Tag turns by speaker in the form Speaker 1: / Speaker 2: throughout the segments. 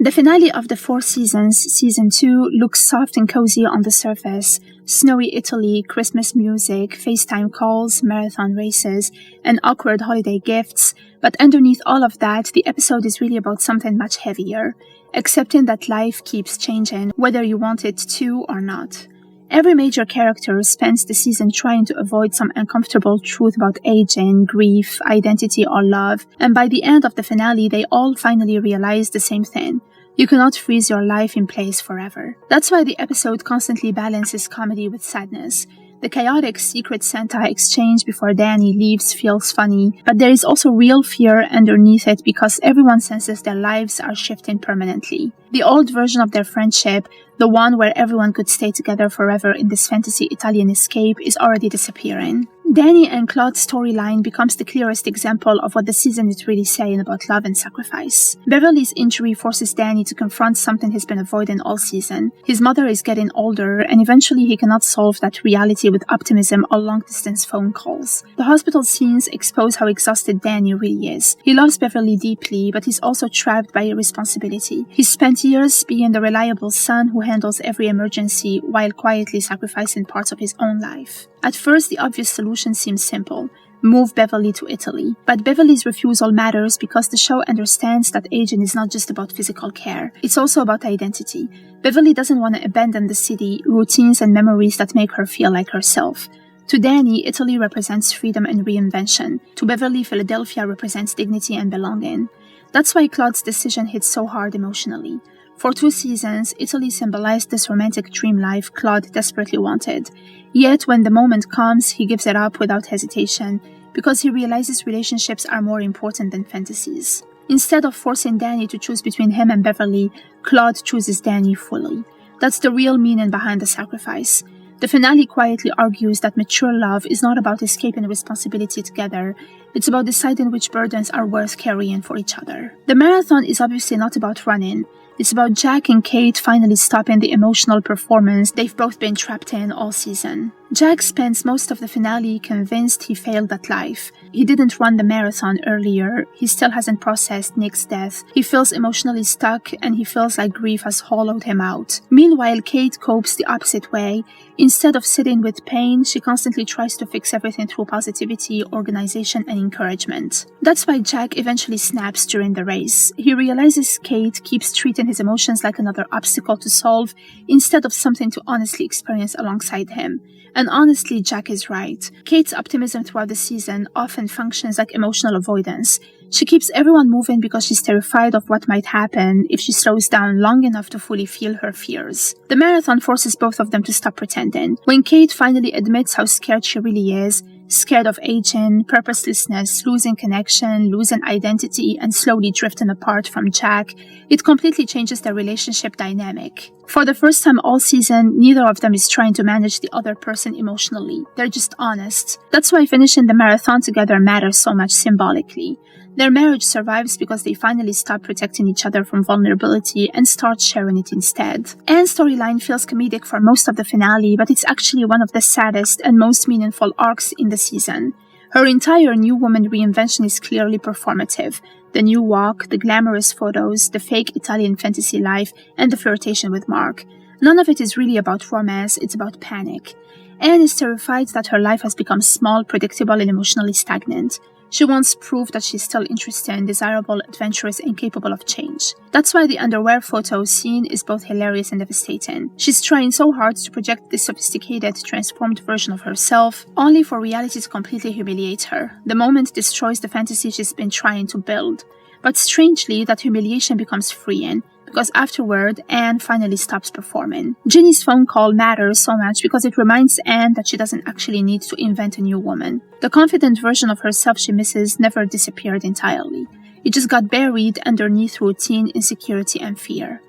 Speaker 1: The finale of the 4 seasons, Season 2, looks soft and cozy on the surface. Snowy Italy, Christmas music, FaceTime calls, marathon races, and awkward holiday gifts. But underneath all of that, the episode is really about something much heavier. Accepting that life keeps changing, whether you want it to or not. Every major character spends the season trying to avoid some uncomfortable truth about aging, grief, identity, or love, and by the end of the finale, they all finally realize the same thing. You cannot freeze your life in place forever. That's why the episode constantly balances comedy with sadness. The chaotic Secret Santa exchange before Danny leaves feels funny, but there is also real fear underneath it because everyone senses their lives are shifting permanently. The old version of their friendship, the one where everyone could stay together forever in this fantasy Italian escape, is already disappearing. Danny and Claude's storyline becomes the clearest example of what the season is really saying about love and sacrifice. Beverly's injury forces Danny to confront something he's been avoiding all season. His mother is getting older, and eventually he cannot solve that reality with optimism or long-distance phone calls. The hospital scenes expose how exhausted Danny really is. He loves Beverly deeply, but he's also trapped by irresponsibility. He's spent years being the reliable son who handles every emergency while quietly sacrificing parts of his own life. At first, the obvious solution seems simple. Move Beverly to Italy. But Beverly's refusal matters because the show understands that aging is not just about physical care. It's also about identity. Beverly doesn't want to abandon the city, routines, and memories that make her feel like herself. To Danny, Italy represents freedom and reinvention. To Beverly, Philadelphia represents dignity and belonging. That's why Claude's decision hits so hard emotionally. For 2 seasons, Italy symbolized this romantic dream life Claude desperately wanted. Yet, when the moment comes, he gives it up without hesitation, because he realizes relationships are more important than fantasies. Instead of forcing Danny to choose between him and Beverly, Claude chooses Danny fully. That's the real meaning behind the sacrifice. The finale quietly argues that mature love is not about escaping responsibility together, it's about deciding which burdens are worth carrying for each other. The marathon is obviously not about running. It's about Jack and Kate finally stopping the emotional performance they've both been trapped in all season. Jack spends most of the finale convinced he failed at life. He didn't run the marathon earlier, he still hasn't processed Nick's death, he feels emotionally stuck, and he feels like grief has hollowed him out. Meanwhile, Kate copes the opposite way. Instead of sitting with pain, she constantly tries to fix everything through positivity, organization, and encouragement. That's why Jack eventually snaps during the race. He realizes Kate keeps treating his emotions like another obstacle to solve instead of something to honestly experience alongside him. And honestly, Jack is right. Kate's optimism throughout the season often functions like emotional avoidance. She keeps everyone moving because she's terrified of what might happen if she slows down long enough to fully feel her fears. The marathon forces both of them to stop pretending. When Kate finally admits how scared she really is, scared of aging, purposelessness, losing connection, losing identity, and slowly drifting apart from Jack, it completely changes their relationship dynamic. For the first time all season, neither of them is trying to manage the other person emotionally. They're just honest. That's why finishing the marathon together matters so much symbolically. Their marriage survives because they finally stop protecting each other from vulnerability and start sharing it instead. Anne's storyline feels comedic for most of the finale, but it's actually one of the saddest and most meaningful arcs in the season. Her entire New Woman reinvention is clearly performative. The new walk, the glamorous photos, the fake Italian fantasy life, and the flirtation with Mark. None of it is really about romance, it's about panic. Anne is terrified that her life has become small, predictable, and emotionally stagnant. She wants proof that she's still interesting, desirable, adventurous, and capable of change. That's why the underwear photo scene is both hilarious and devastating. She's trying so hard to project this sophisticated, transformed version of herself, only for reality to completely humiliate her. The moment destroys the fantasy she's been trying to build. But strangely, that humiliation becomes freeing, because afterward, Anne finally stops performing. Ginny's phone call matters so much because it reminds Anne that she doesn't actually need to invent a new woman. The confident version of herself she misses never disappeared entirely. It just got buried underneath routine, insecurity, and fear.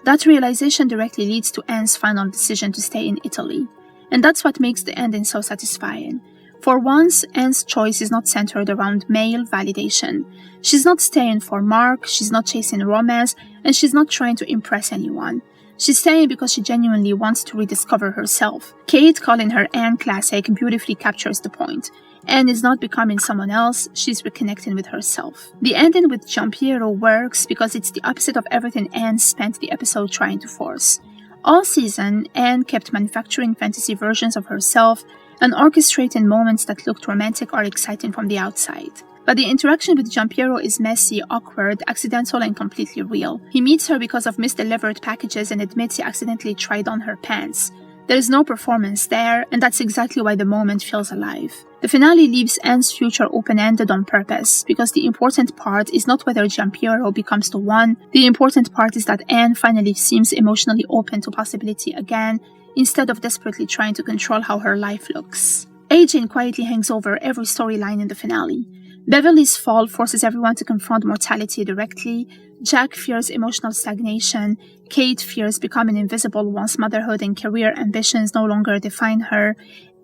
Speaker 1: That realization directly leads to Anne's final decision to stay in Italy. And that's what makes the ending so satisfying. For once, Anne's choice is not centered around male validation. She's not staying for Mark, she's not chasing romance, and she's not trying to impress anyone. She's staying because she genuinely wants to rediscover herself. Kate calling her Anne classic beautifully captures the point. Anne is not becoming someone else, she's reconnecting with herself. The ending with Giampiero works because it's the opposite of everything Anne spent the episode trying to force. All season, Anne kept manufacturing fantasy versions of herself and orchestrating moments that looked romantic or exciting from the outside. But the interaction with Giampiero is messy, awkward, accidental, and completely real. He meets her because of misdelivered packages and admits he accidentally tried on her pants. There is no performance there, and that's exactly why the moment feels alive. The finale leaves Anne's future open-ended on purpose, because the important part is not whether Giampiero becomes the one, the important part is that Anne finally seems emotionally open to possibility again, instead of desperately trying to control how her life looks. Aging quietly hangs over every storyline in the finale. Beverly's fall forces everyone to confront mortality directly. Jack fears emotional stagnation. Kate fears becoming invisible once motherhood and career ambitions no longer define her.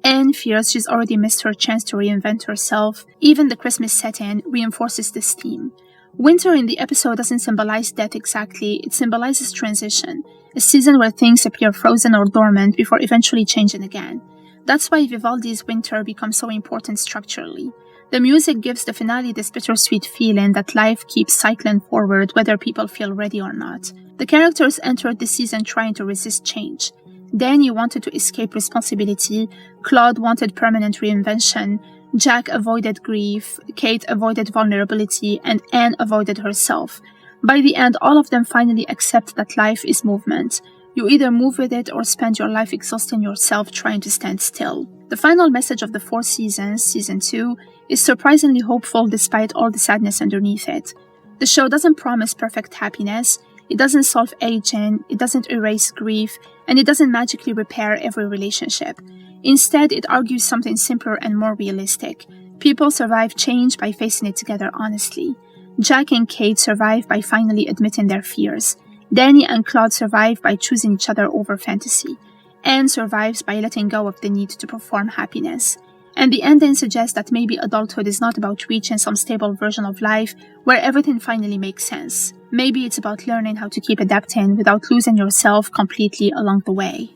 Speaker 1: Anne fears she's already missed her chance to reinvent herself. Even the Christmas setting reinforces this theme. Winter in the episode doesn't symbolize death exactly, it symbolizes transition, a season where things appear frozen or dormant before eventually changing again. That's why Vivaldi's Winter becomes so important structurally. The music gives the finale this bittersweet feeling that life keeps cycling forward whether people feel ready or not. The characters entered the season trying to resist change. Danny wanted to escape responsibility, Claude wanted permanent reinvention, Jack avoided grief, Kate avoided vulnerability, and Anne avoided herself. By the end, all of them finally accept that life is movement. You either move with it or spend your life exhausting yourself trying to stand still. The final message of the 4 seasons, Season 2, is surprisingly hopeful despite all the sadness underneath it. The show doesn't promise perfect happiness, it doesn't solve aging, it doesn't erase grief, and it doesn't magically repair every relationship. Instead, it argues something simpler and more realistic. People survive change by facing it together honestly. Jack and Kate survive by finally admitting their fears. Danny and Claude survive by choosing each other over fantasy. Anne survives by letting go of the need to perform happiness. And the ending suggests that maybe adulthood is not about reaching some stable version of life where everything finally makes sense. Maybe it's about learning how to keep adapting without losing yourself completely along the way.